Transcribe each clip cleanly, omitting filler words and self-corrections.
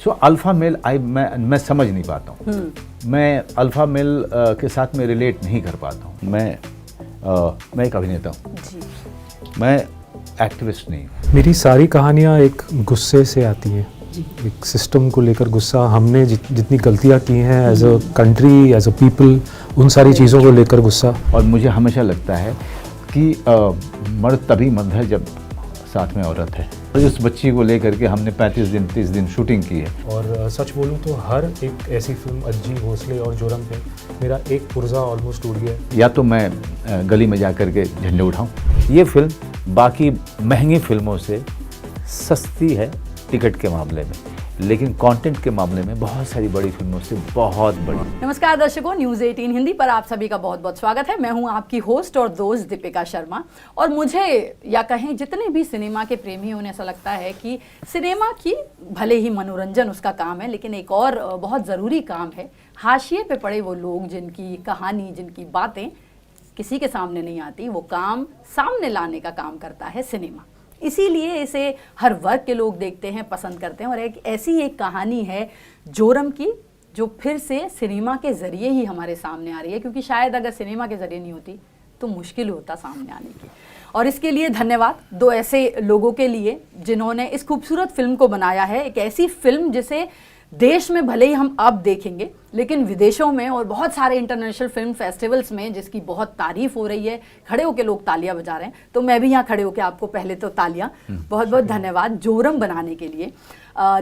सो alpha mail मैं समझ नहीं पाता हूँ। मैं अल्फ़ा मेल के साथ में रिलेट नहीं कर पाता हूँ। मैं एक अभिनेता हूँ, मैं एक्टिविस्ट नहीं हूँ। मेरी सारी कहानियाँ एक गुस्से से आती हैं, एक सिस्टम को लेकर गुस्सा। हमने जितनी गलतियाँ की हैं as a country, as a people, उन सारी चीज़ों को लेकर गुस्सा। और मुझे हमेशा लगता है कि मर्द तभी मर्द है जब साथ में औरत है। और इस बच्ची को लेकर के हमने 30 दिन शूटिंग की है। और सच बोलूं तो हर एक ऐसी फिल्म अज्जी, भोसले और जोरम पे मेरा एक पुर्जा ऑलमोस्ट टूट गया। या तो मैं गली में जा कर के झंडे उठाऊं। ये फिल्म बाकी महंगी फिल्मों से सस्ती है टिकट के मामले में, लेकिन कंटेंट के मामले में बहुत सारी बड़ी फिल्मों से बहुत बड़ी। नमस्कार दर्शकों, न्यूज़ 18 हिंदी पर आप सभी का बहुत बहुत स्वागत है। मैं हूं आपकी होस्ट और दोस्त दीपिका शर्मा। और मुझे या कहें जितने भी सिनेमा के प्रेमी उन्हें ऐसा लगता है कि सिनेमा की भले ही मनोरंजन उसका काम है, लेकिन एक और बहुत ज़रूरी काम है हाशिए पे पड़े वो लोग जिनकी कहानी, जिनकी बातें किसी के सामने नहीं आती, वो काम सामने लाने का काम करता है सिनेमा। इसीलिए इसे हर वर्ग के लोग देखते हैं, पसंद करते हैं। और एक कहानी है जोरम की, जो फिर से सिनेमा के ज़रिए ही हमारे सामने आ रही है, क्योंकि शायद अगर सिनेमा के ज़रिए नहीं होती तो मुश्किल होता सामने आने की। और इसके लिए धन्यवाद दो ऐसे लोगों के लिए जिन्होंने इस खूबसूरत फिल्म को बनाया है। एक ऐसी फिल्म जिसे देश में भले ही हम अब देखेंगे, लेकिन विदेशों में और बहुत सारे इंटरनेशनल फिल्म फेस्टिवल्स में जिसकी बहुत तारीफ हो रही है, खड़े होकर लोग तालियां बजा रहे हैं। तो मैं भी यहाँ खड़े होकर आपको पहले तो तालियां, बहुत बहुत धन्यवाद जोरम बनाने के लिए।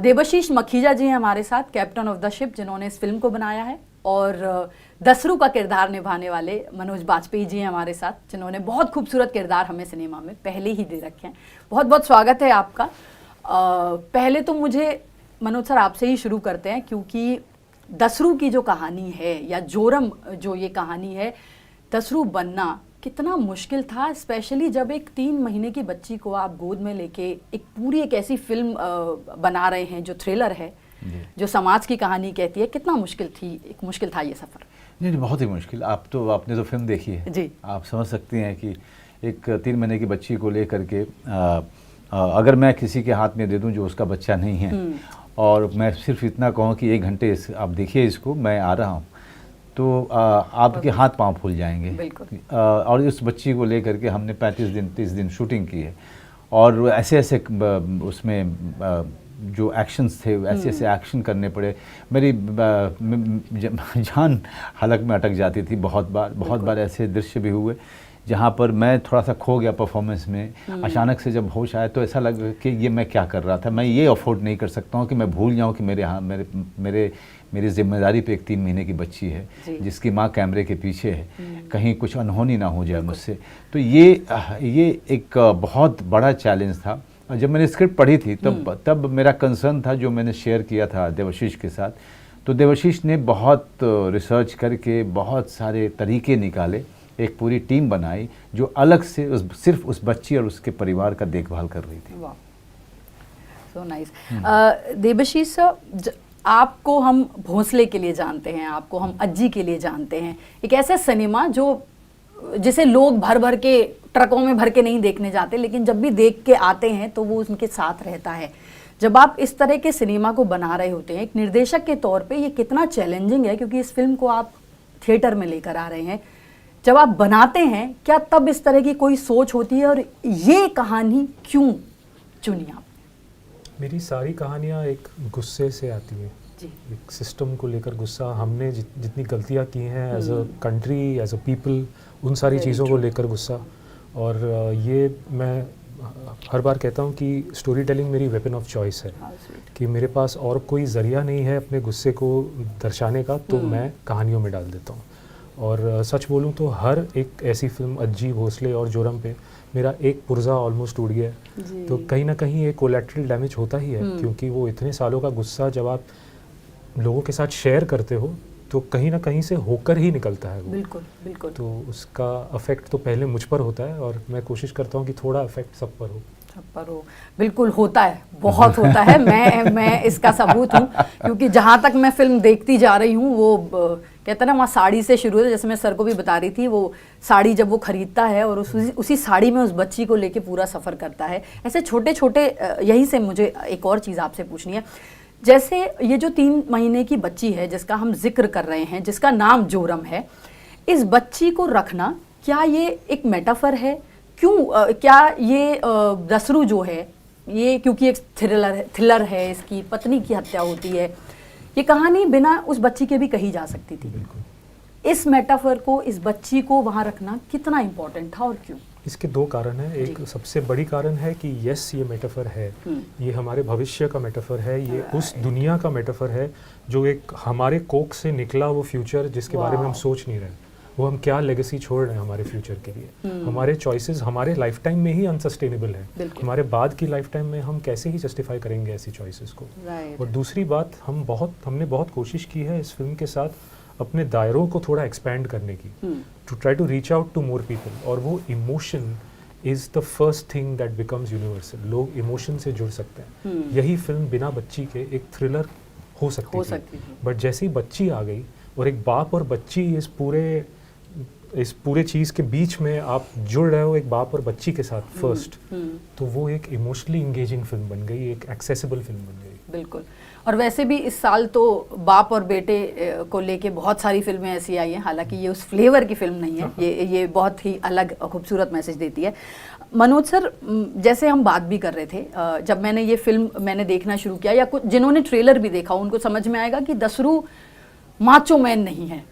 देवाशीष मखीजा जी हैं हमारे साथ, कैप्टन ऑफ द शिप, जिन्होंने इस फिल्म को बनाया है। और दसरू का किरदार निभाने वाले मनोज बाजपेयी जी हैं हमारे साथ, जिन्होंने बहुत खूबसूरत किरदार हमें सिनेमा में पहले ही दे रखे हैं। बहुत बहुत स्वागत है आपका। पहले तो मुझे मनोज सर आपसे ही शुरू करते हैं, क्योंकि दसरू की जो कहानी है या जोरम जो ये कहानी है, दसरू बनना कितना मुश्किल था, स्पेशली जब एक 3 महीने की बच्ची को आप गोद में लेके एक ऐसी फिल्म बना रहे हैं जो थ्रिलर है, जो समाज की कहानी कहती है। कितना मुश्किल था ये सफ़र? नहीं, बहुत ही मुश्किल। आपने तो फिल्म देखी है जी, आप समझ सकती हैं कि एक 3 महीने की बच्ची को लेकर के अगर मैं किसी के हाथ में दे दूं जो उसका बच्चा नहीं है, और मैं सिर्फ इतना कहूँ कि 1 घंटे आप देखिए इसको, मैं आ रहा हूँ, तो आपके हाथ पांव फूल जाएंगे। और इस बच्ची को लेकर के हमने 30 दिन शूटिंग की है। और ऐसे उसमें जो एक्शंस थे, ऐसे एक्शन करने पड़े। मेरी जान हलक में अटक जाती थी बहुत बार ऐसे दृश्य भी हुए जहाँ पर मैं थोड़ा सा खो गया परफॉर्मेंस में। अचानक से जब होश आया तो ऐसा लगा कि ये मैं क्या कर रहा था। मैं ये अफोर्ड नहीं कर सकता हूँ कि मैं भूल जाऊँ कि मेरी जिम्मेदारी पे एक 3 महीने की बच्ची है जिसकी माँ कैमरे के पीछे है, कहीं कुछ अनहोनी ना हो जाए मुझसे। तो ये एक बहुत बड़ा चैलेंज था। जब मैंने स्क्रिप्ट पढ़ी थी तब मेरा कंसर्न था, जो मैंने शेयर किया था देवाशीष के साथ। तो देवाशीष ने बहुत रिसर्च करके बहुत सारे तरीके निकाले, एक पूरी टीम बनाई जो अलग से सिर्फ उस बच्ची और उसके परिवार का देखभाल कर रही थी। So nice. देवाशीष सर, आपको हम भोसले के लिए जानते हैं, आपको हम अज्जी के लिए जानते हैं। एक ऐसा सिनेमा जिसे लोग भर के ट्रकों में भर के नहीं देखने जाते, लेकिन जब भी देख के आते हैं तो वो उनके साथ रहता है। जब आप इस तरह के सिनेमा को बना रहे होते हैं एक निर्देशक के तौर पे, ये कितना चैलेंजिंग है, क्योंकि इस फिल्म को आप थिएटर में लेकर आ रहे हैं। जब आप बनाते हैं, क्या तब इस तरह की कोई सोच होती है, और ये कहानी क्यों चुनी आप? मेरी सारी कहानियाँ एक गुस्से से आती हैं, एक सिस्टम को लेकर गुस्सा। हमने जितनी गलतियाँ की हैं as a country, as a people, उन सारी चीज़ों को लेकर गुस्सा। और ये मैं हर बार कहता हूँ कि स्टोरी टेलिंग मेरी वेपन ऑफ चॉइस है, कि मेरे पास और कोई ज़रिया नहीं है अपने गुस्से को दर्शाने का, तो मैं कहानियों में डाल देता हूँ। और सच बोलूं तो हर एक ऐसी फिल्म अज्जी, भोसले और जोरम पे मेरा एक पुर्जा ऑलमोस्ट टूट गया। तो कहीं ना कहीं एक कोलैटरल डैमेज होता ही है, क्योंकि वो इतने सालों का गुस्सा जब आप लोगों के साथ शेयर करते हो तो कहीं ना कहीं से होकर ही निकलता है वो। बिल्कुल। तो उसका अफेक्ट तो पहले मुझ पर होता है, और मैं कोशिश करता हूँ कि थोड़ा अफेक्ट सब पर हो। बिल्कुल होता है, बहुत होता है। मैं इसका सबूत हूँ, क्योंकि जहाँ तक मैं फिल्म देखती जा रही हूँ, वो कहते हैं ना, वहाँ साड़ी से शुरू है। जैसे मैं सर को भी बता रही थी, वो साड़ी जब वो खरीदता है और उसी साड़ी में उस बच्ची को लेके पूरा सफ़र करता है। ऐसे छोटे छोटे, यहीं से मुझे एक और चीज़ आपसे पूछनी है। जैसे ये जो 3 महीने की बच्ची है जिसका हम जिक्र कर रहे हैं, जिसका नाम जोरम है, इस बच्ची को रखना क्या ये एक मेटाफर है? क्यों क्या ये दसरू जो है ये, क्योंकि एक थ्रिलर है, इसकी पत्नी की हत्या होती है, ये कहानी बिना उस बच्ची के भी कही जा सकती थी। इस मेटाफर को, इस बच्ची को वहाँ रखना कितना इम्पोर्टेंट था और क्यों? इसके 2 कारण हैं। एक सबसे बड़ी कारण है कि यस, ये मेटाफर है, ये हमारे भविष्य का मेटाफर है, ये उस दुनिया का मेटाफर है जो एक हमारे कोख से निकला वो फ्यूचर जिसके बारे में हम सोच नहीं रहे, वो हम क्या लेगेसी छोड़ रहे हैं हमारे फ्यूचर के लिए। हमारे चॉइसेस हमारे लाइफ टाइम में ही अनसस्टेनेबल है, हमारे बाद की लाइफ टाइम में हम कैसे ही जस्टिफाई करेंगे ऐसी चॉइसेस को। और दूसरी बात, हमने बहुत कोशिश की है इस फिल्म के साथ अपने दायरों को थोड़ा एक्सपैंड करने की, to try to reach out to more people. और वो emotion is the first thing that becomes universal. लोग इमोशन से जुड़ सकते हैं। यही फिल्म बिना बच्ची के एक थ्रिलर हो सकती थी, बट जैसे ही बच्ची आ गई और एक बाप और बच्ची इस पूरे चीज़ के बीच में आप जुड़ रहे हो एक बाप और बच्ची के साथ फर्स्ट, तो वो एक इमोशनली इंगेजिंग फिल्म बन गई, एक एक्सेसिबल फिल्म बन गई। बिल्कुल। और वैसे भी इस साल तो बाप और बेटे को लेके बहुत सारी फिल्में ऐसी आई हैं, हालांकि ये उस फ्लेवर की फिल्म नहीं है, ये बहुत ही अलग खूबसूरत मैसेज देती है। मनोज सर, जैसे हम बात भी कर रहे थे, जब मैंने ये फिल्म देखना शुरू किया, या कुछ जिन्होंने ट्रेलर भी देखा उनको समझ में आएगा कि दसरू माचो मैन नहीं है।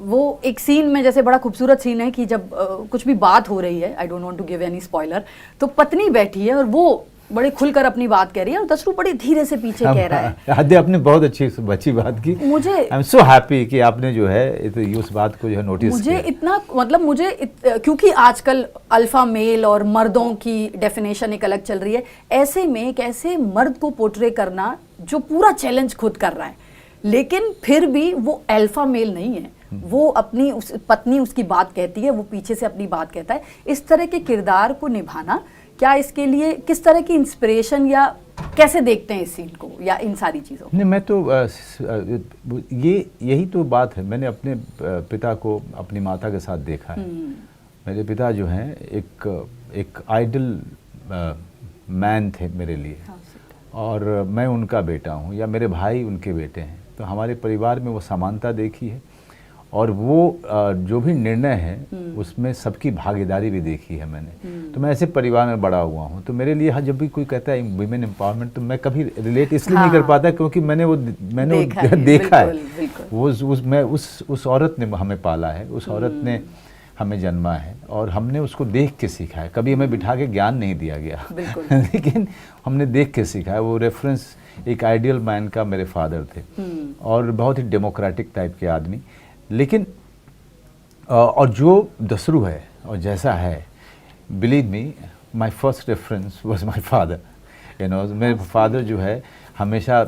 वो एक सीन में, जैसे बड़ा खूबसूरत सीन है कि जब कुछ भी बात हो रही है, I don't want to give any spoiler, तो पत्नी बैठी है और वो बड़े खुलकर अपनी बात कह रही है और दसरू बड़ी धीरे से पीछे कह रहा है। आदि आपने बहुत अच्छी बात की। मुझे आई एम सो हैप्पी कि आपने जो है उस बात को जो है नोटिस मुझे इतना, मतलब क्योंकि आजकल अल्फा मेल और मर्दों की डेफिनेशन एक अलग चल रही है, ऐसे में एक ऐसे मर्द को पोर्ट्रे करना जो पूरा चैलेंज खुद कर रहा है, लेकिन फिर भी वो अल्फा मेल नहीं है, वो अपनी पत्नी उसकी बात कहती है, वो पीछे से अपनी बात कहता है। इस तरह के किरदार को निभाना, क्या इसके लिए किस तरह की इंस्पिरेशन, या कैसे देखते हैं इस सीन को या इन सारी चीज़ों को? नहीं, मैं तो यही तो बात है। मैंने अपने पिता को अपनी माता के साथ देखा है। मेरे पिता जो हैं एक आइडल मैन थे मेरे लिए, और मैं उनका बेटा हूँ, या मेरे भाई उनके बेटे हैं। तो हमारे परिवार में वो समानता देखी है, और वो जो भी निर्णय है उसमें सबकी भागीदारी भी देखी है मैंने। तो मैं ऐसे परिवार में बड़ा हुआ हूँ, तो मेरे लिए जब भी कोई कहता है वुमेन एम्पावरमेंट, तो मैं कभी रिलेट इसलिए नहीं कर पाता क्योंकि मैंने देखा है। उस औरत ने हमें पाला है, उस औरत ने हमें जन्मा है, और हमने उसको देख के सीखा है। कभी हमें बिठा के ज्ञान नहीं दिया गया लेकिन हमने देख के सीखा है। वो रेफरेंस एक आइडियल मैन का मेरे फादर थे, और बहुत ही डेमोक्रेटिक टाइप के आदमी। लेकिन और जो दसरू है और जैसा है, believe me, my first reference was my father. मेरे फादर जो है हमेशा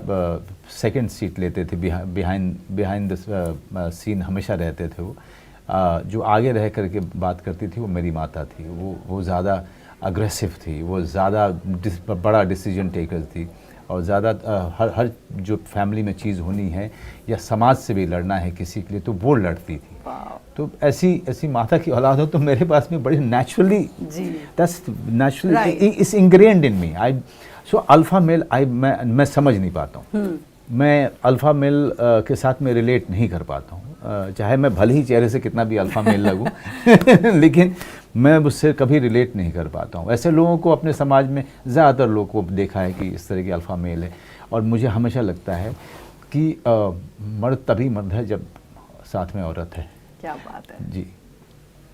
सेकंड सीट लेते थे, बिहाइंड द सीन हमेशा रहते थे वो। जो आगे रह करके बात करती थी वो मेरी माता थी। वो ज़्यादा अग्रेसिव थी, वो ज़्यादा बड़ा डिसीजन टेकर थी, और ज़्यादा हर जो फैमिली में चीज़ होनी है या समाज से भी लड़ना है किसी के लिए, तो वो लड़ती थी। तो ऐसी माता की औलाद हो तो मेरे पास में बड़ी naturally, that's naturally it's ingrained in me. So alpha male मैं समझ नहीं पाता हूँ। मैं अल्फा मेल के साथ में रिलेट नहीं कर पाता हूँ, चाहे मैं भले ही चेहरे से कितना भी अल्फा मेल लगूँ लेकिन मैं उससे कभी रिलेट नहीं कर पाता हूँ। ऐसे लोगों को अपने समाज में ज़्यादातर लोगों को देखा है कि इस तरह की अल्फा मेल है, और मुझे हमेशा लगता है कि मर्द तभी मर्द है जब साथ में औरत है। क्या बात है जी,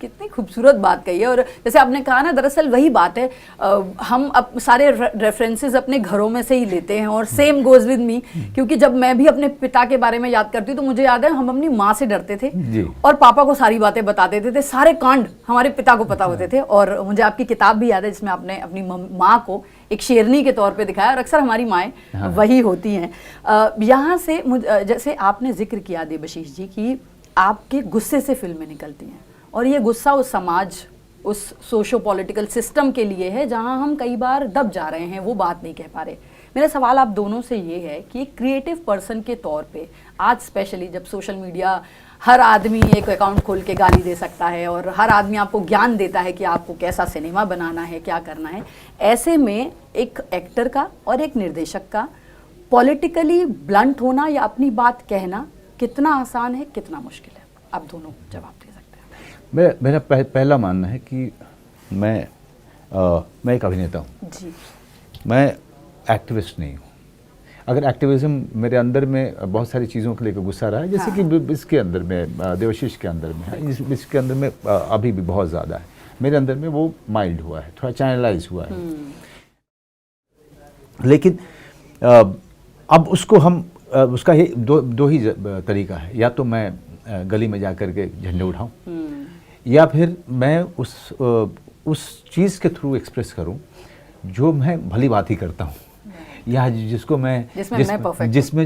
कितनी खूबसूरत बात कही है। और जैसे आपने कहा ना, दरअसल वही बात है, हम सारे रेफरेंसेस अपने घरों में से ही लेते हैं, और सेम गोज विद मी, क्योंकि जब मैं भी अपने पिता के बारे में याद करती हूँ तो मुझे याद है हम अपनी माँ से डरते थे और पापा को सारी बातें बता देते थे, सारे कांड हमारे पिता को पता होते थे। और मुझे आपकी किताब भी याद है जिसमें आपने अपनी माँ को एक शेरनी के तौर पे दिखाया, और अक्सर हमारी माएँ वही होती हैं। यहाँ से जैसे आपने जिक्र किया देबशीष जी कि आपके गुस्से से फिल्में निकलती हैं, और ये गुस्सा उस समाज, उस सोशो पॉलिटिकल सिस्टम के लिए है जहां हम कई बार दब जा रहे हैं, वो बात नहीं कह पा रहे। मेरा सवाल आप दोनों से ये है कि एक क्रिएटिव पर्सन के तौर पे आज स्पेशली जब सोशल मीडिया, हर आदमी एक अकाउंट खोल के गाली दे सकता है, और हर आदमी आपको ज्ञान देता है कि आपको कैसा सिनेमा बनाना है, क्या करना है, ऐसे में एक एक्टर का और एक निर्देशक का पॉलिटिकली ब्लंट होना या अपनी बात कहना कितना आसान है, कितना मुश्किल है? आप दोनों जवाब दे सकते हैं। मेरा पहला मानना है कि मैं एक अभिनेता हूँ जी। मैं एक्टिविस्ट नहीं हूँ। अगर एक्टिविज्म मेरे अंदर में बहुत सारी चीज़ों को लेकर गुस्सा रहा है, जैसे कि इसके अंदर में देवाशीष के अंदर में है, इसके अंदर में अभी भी बहुत ज़्यादा है, मेरे अंदर में वो माइल्ड हुआ है, थोड़ा चैनलाइज हुआ है। लेकिन अब उसको हम उसका ही दो ही तरीका है, या तो मैं गली में जा कर के झंडे उठाऊं, या फिर मैं उस चीज़ के थ्रू एक्सप्रेस करूं जो मैं भली बात ही करता हूं, या जिसको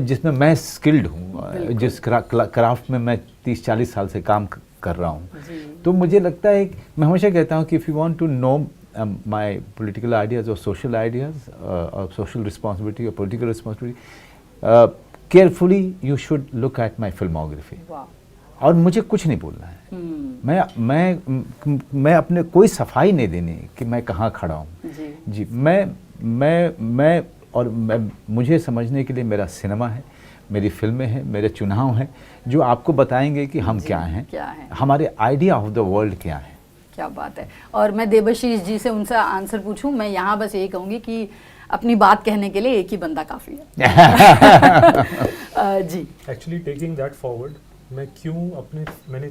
जिसमें मैं स्किल्ड हूँ, जिस क्राफ्ट में मैं 30-40 साल से काम कर रहा हूँ। तो मुझे लगता है, मैं हमेशा कहता हूँ कि if you want to know my political ideas और सोशल आइडियाज़ और सोशल रिस्पॉन्सिबिलिटी और political responsibility, carefully you should look at my filmography. और मुझे कुछ नहीं बोलना है, मैं अपने कोई सफाई नहीं देनी कि मैं कहाँ खड़ा हूँ जी। मैं मुझे समझने के लिए मेरा सिनेमा है, मेरी फिल्में हैं, मेरे चुनाव हैं, जो आपको बताएंगे कि हम क्या हैं, हमारे आइडिया ऑफ द वर्ल्ड क्या है। क्या बात है। और मैं देवाशीष जी से उनसे आंसर पूछूं, मैं यहाँ बस यही कहूँगी कि अपनी बात कहने के लिए एक ही बंदा काफ़ी है। जी। एक्चुअली टेकिंग दैट फॉरवर्ड, मैंने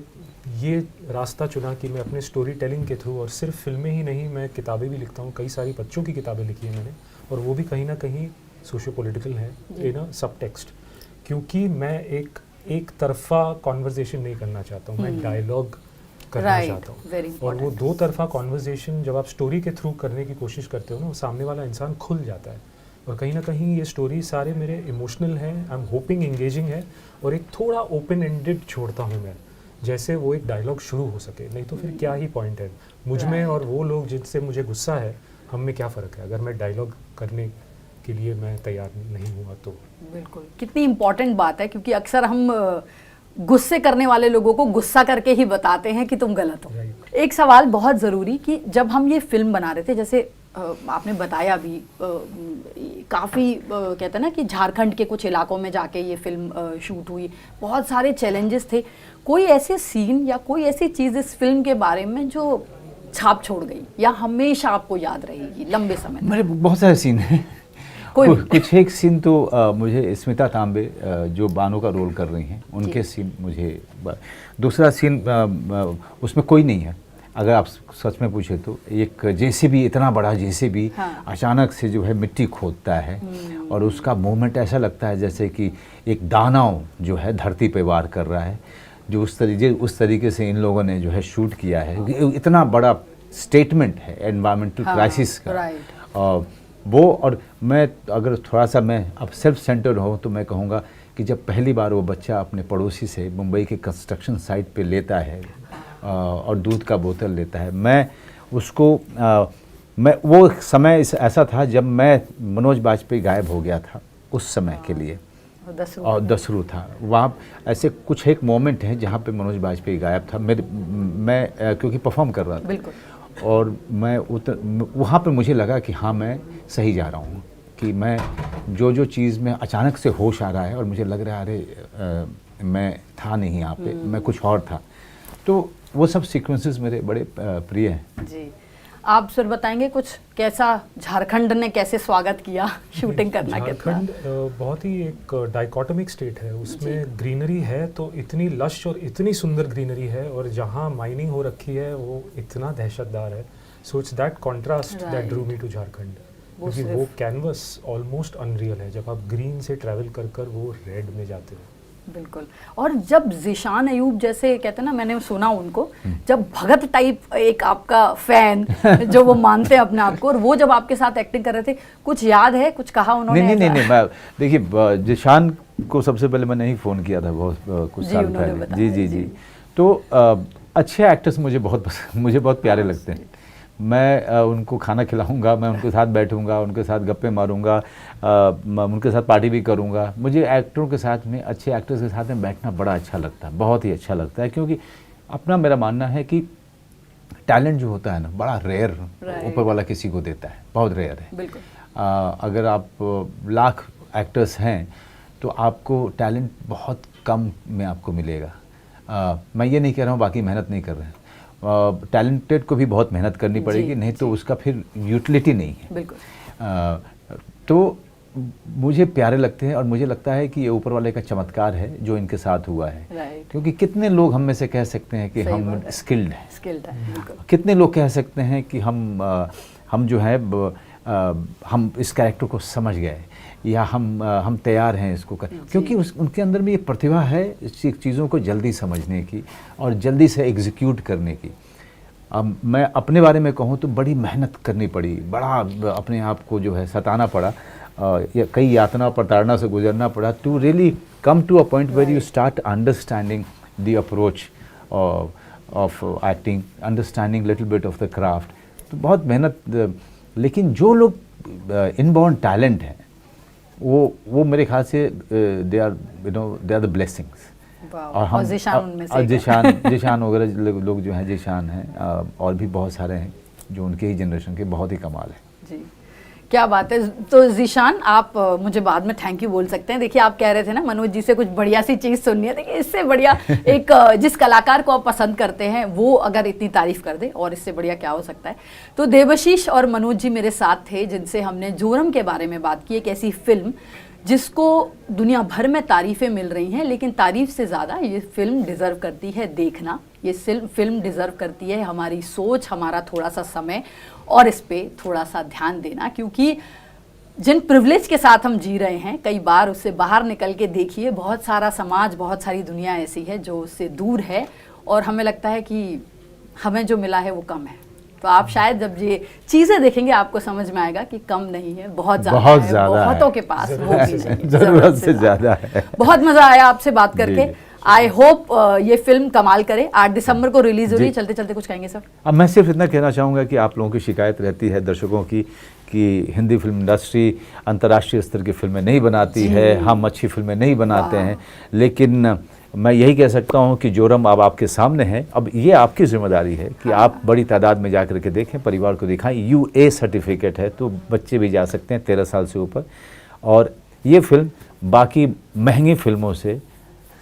ये रास्ता चुना कि मैं अपने स्टोरी टेलिंग के थ्रू, और सिर्फ फिल्में ही नहीं, मैं किताबें भी लिखता हूँ, कई सारी बच्चों की किताबें लिखी है मैंने, और वो भी कहीं ना कहीं सोशियो पॉलिटिकल है इन अ सब टेक्स्ट, क्योंकि मैं एक तरफा कॉन्वर्जेशन नहीं करना चाहता हूँ, मैं डायलॉग करना चाहता हूँ। और वो दो तरफा कॉन्वर्जेशन जब आप स्टोरी के थ्रू करने की कोशिश करते हो ना, वो सामने वाला इंसान खुल जाता है, और कहीं ना कहीं ये स्टोरी सारे मेरे इमोशनल हैं, आई एम होपिंग एंगेजिंग है, और एक थोड़ा ओपन एंडेड छोड़ता हूँ मैं, जैसे वो एक डायलॉग शुरू हो सके, नहीं तो फिर क्या ही पॉइंट है मुझ में और वो लोग जिनसे मुझे गुस्सा है, हम में क्या फ़र्क है अगर मैं डायलॉग करने के लिए मैं तैयार नहीं हुआ तो। बिल्कुल, कितनी इम्पोर्टेंट बात है, क्योंकि अक्सर हम गुस्से करने वाले लोगों को गुस्सा करके ही बताते हैं कि तुम गलत हो। एक सवाल बहुत ज़रूरी कि जब हम ये फिल्म बना रहे थे, जैसे आपने बताया भी, काफ़ी कहते हैं ना कि झारखंड के कुछ इलाकों में जाके ये फिल्म शूट हुई, बहुत सारे चैलेंजेस थे। कोई ऐसे सीन या कोई ऐसी चीज़ इस फिल्म के बारे में जो छाप छोड़ गई या हमेशा आपको याद रहेगी लंबे समय तक? मेरे बहुत सारे सीन हैं, कुछ एक सीन तो मुझे स्मिता तांबे जो बानो का रोल कर रही हैं, उनके सीन मुझे, दूसरा सीन उसमें कोई नहीं है, अगर आप सच में पूछे तो एक जेसीबी, इतना बड़ा जेसीबी अचानक से जो है मिट्टी खोदता है, और उसका मूवमेंट ऐसा लगता है जैसे कि एक दानव जो है धरती पे वार कर रहा है, जो उस तरीके से इन लोगों ने जो है शूट किया है। इतना बड़ा स्टेटमेंट है एनवायरमेंटल क्राइसिस का। वो, और मैं अगर थोड़ा सा मैं अब सेल्फ सेंटर्ड हूँ तो मैं कहूँगा कि जब पहली बार वो बच्चा अपने पड़ोसी से मुंबई के कंस्ट्रक्शन साइट पे लेता है और दूध का बोतल लेता है, मैं उसको मैं वो समय ऐसा था जब मैं मनोज बाजपेयी गायब हो गया था उस समय के लिए, और दसरू था वहाँ, ऐसे कुछ एक मोमेंट है जहाँ पे मनोज बाजपेयी गायब था, मैं क्योंकि परफॉर्म कर रहा था, और मैं वहाँ पे मुझे लगा कि हाँ मैं सही जा रहा हूँ, कि मैं जो चीज़ में अचानक से होश आ रहा है और मुझे लग रहा है अरे मैं था नहीं यहाँ पे, मैं कुछ और था। तो वो सब सीक्वेंसेस मेरे बड़े प्रिय हैं। जी, आप सर बताएंगे कुछ, कैसा झारखंड ने कैसे स्वागत किया शूटिंग करना? झारखंड बहुत ही एक डाइकोटमिक स्टेट है, उसमें ग्रीनरी है तो इतनी लश और इतनी सुंदर ग्रीनरी है, और जहाँ माइनिंग हो रखी है वो इतना दहशतदार है। So it's that contrast that drew me to Jharkhand, क्योंकि वो कैनवस ऑलमोस्ट अनरियल है जब आप ग्रीन से ट्रैवल कर वो रेड में जाते हो। बिल्कुल। और जब ज़ीशान अयूब जैसे कहते हैं ना, मैंने सुना उनको, जब भगत टाइप एक आपका फैन जो वो मानते हैं अपने आप को, और वो जब आपके साथ एक्टिंग कर रहे थे, कुछ याद है, कुछ कहा उन्होंने? नहीं, मैं देखिए ज़ीशान को सबसे पहले मैंने ही फ़ोन किया था बहुत कुछ साल पहले। जी। तो अच्छे एक्टर्स मुझे बहुत प्यारे लगते हैं। मैं उनको खाना खिलाऊंगा, मैं उनके साथ बैठूंगा, उनके साथ गप्पे मारूंगा, उनके साथ पार्टी भी करूंगा। मुझे एक्टरों के साथ में, अच्छे एक्टर्स के साथ में बैठना बड़ा अच्छा लगता है, बहुत ही अच्छा लगता है, क्योंकि अपना मेरा मानना है कि टैलेंट जो होता है ना, बड़ा रेयर ऊपर वाला किसी को देता है, बहुत रेयर है। बिल्कुल। अगर आप लाख एक्टर्स हैं तो आपको टैलेंट बहुत कम में आपको मिलेगा। मैं ये नहीं कह रहा हूँ बाकी मेहनत नहीं कर रहे हैं, टैलेंटेड को भी बहुत मेहनत करनी पड़ेगी, नहीं तो उसका फिर यूटिलिटी नहीं है। बिल्कुल। तो मुझे प्यारे लगते हैं और मुझे लगता है कि ये ऊपर वाले का चमत्कार है जो इनके साथ हुआ है। क्योंकि कितने लोग हम में से कह सकते हैं कि हम स्किल्ड हैं, कितने लोग कह सकते हैं कि हम जो है हम इस कैरेक्टर को समझ गए या हम तैयार हैं इसको कर, क्योंकि उनके अंदर में ये प्रतिभा है चीज़ों को जल्दी समझने की और जल्दी से एग्जीक्यूट करने की। अब मैं अपने बारे में कहूँ तो बड़ी मेहनत करनी पड़ी, बड़ा अपने आप को जो है सताना पड़ा, कई यातना प्रताड़ना से गुजरना पड़ा to really come to a point where you start understanding the approach of acting, understanding little bit of the craft. तो बहुत मेहनत, लेकिन जो लोग इनबॉर्न टैलेंट हैं वो मेरे ख्याल से दे आर द ब्लेसिंग्स। और हम जिशान वगैरह लोग जो हैं, जिशान हैं और भी बहुत सारे हैं जो उनके ही जनरेशन के, बहुत ही कमाल है जी। क्या बात है। तो जीशान, आप मुझे बाद में थैंक यू बोल सकते हैं। देखिए, आप कह रहे थे ना मनोज जी से कुछ बढ़िया सी चीज़ सुननी है। देखिए, इससे बढ़िया एक जिस कलाकार को आप पसंद करते हैं वो अगर इतनी तारीफ कर दे, और इससे बढ़िया क्या हो सकता है। तो देवाशीष और मनोज जी मेरे साथ थे जिनसे हमने जोरम के बारे में बात की, एक ऐसी फिल्म जिसको दुनिया भर में तारीफ़ें मिल रही हैं, लेकिन तारीफ़ से ज़्यादा ये फिल्म डिज़र्व करती है देखना। ये फिल्म डिज़र्व करती है हमारी सोच, हमारा थोड़ा सा समय और इस पे थोड़ा सा ध्यान देना, क्योंकि जिन प्रिविलेज के साथ हम जी रहे हैं, कई बार उससे बाहर निकल के देखिए, बहुत सारा समाज, बहुत सारी दुनिया ऐसी है जो उससे दूर है और हमें लगता है कि हमें जो मिला है वो कम है। तो आप शायद जब ये चीज़ें देखेंगे आपको समझ में आएगा कि कम नहीं है, बहुत ज़्यादा है, बहुतों के पास वो भी चाहिए, ज़रूरत से ज़्यादा है। बहुत मज़ा आया आपसे बात करके। आई होप ये फिल्म कमाल करे। 8 दिसंबर को रिलीज हो रही है। चलते चलते कुछ कहेंगे सर? अब मैं सिर्फ इतना कहना चाहूँगा कि आप लोगों की शिकायत रहती है दर्शकों की कि हिंदी फिल्म इंडस्ट्री अंतर्राष्ट्रीय स्तर की फिल्में नहीं बनाती है, हम अच्छी फिल्में नहीं बनाते हैं, लेकिन मैं यही कह सकता हूँ कि जोरम अब आपके सामने है। अब ये आपकी जिम्मेदारी है कि आप बड़ी तादाद में जा कर के देखें, परिवार को दिखाएं। UA सर्टिफिकेट है तो बच्चे भी जा सकते हैं 13 साल से ऊपर। और ये फिल्म बाकी महंगी फिल्मों से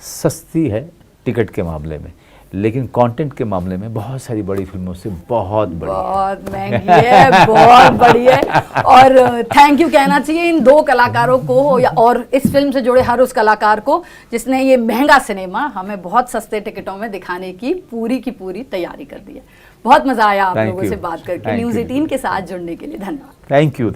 सस्ती है टिकट के मामले में, लेकिन कंटेंट के मामले में बहुत सारी बड़ी फिल्मों से बहुत बड़ी, बहुत महंगी है, बहुत बड़ी है। और थैंक यू कहना चाहिए इन 2 कलाकारों को और इस फिल्म से जुड़े हर उस कलाकार को जिसने ये महंगा सिनेमा हमें बहुत सस्ते टिकटों में दिखाने की पूरी तैयारी कर दी है। बहुत मज़ा आया आप लोगों से बात करके। न्यूज़ 18 के साथ जुड़ने के लिए धन्यवाद। Thank you.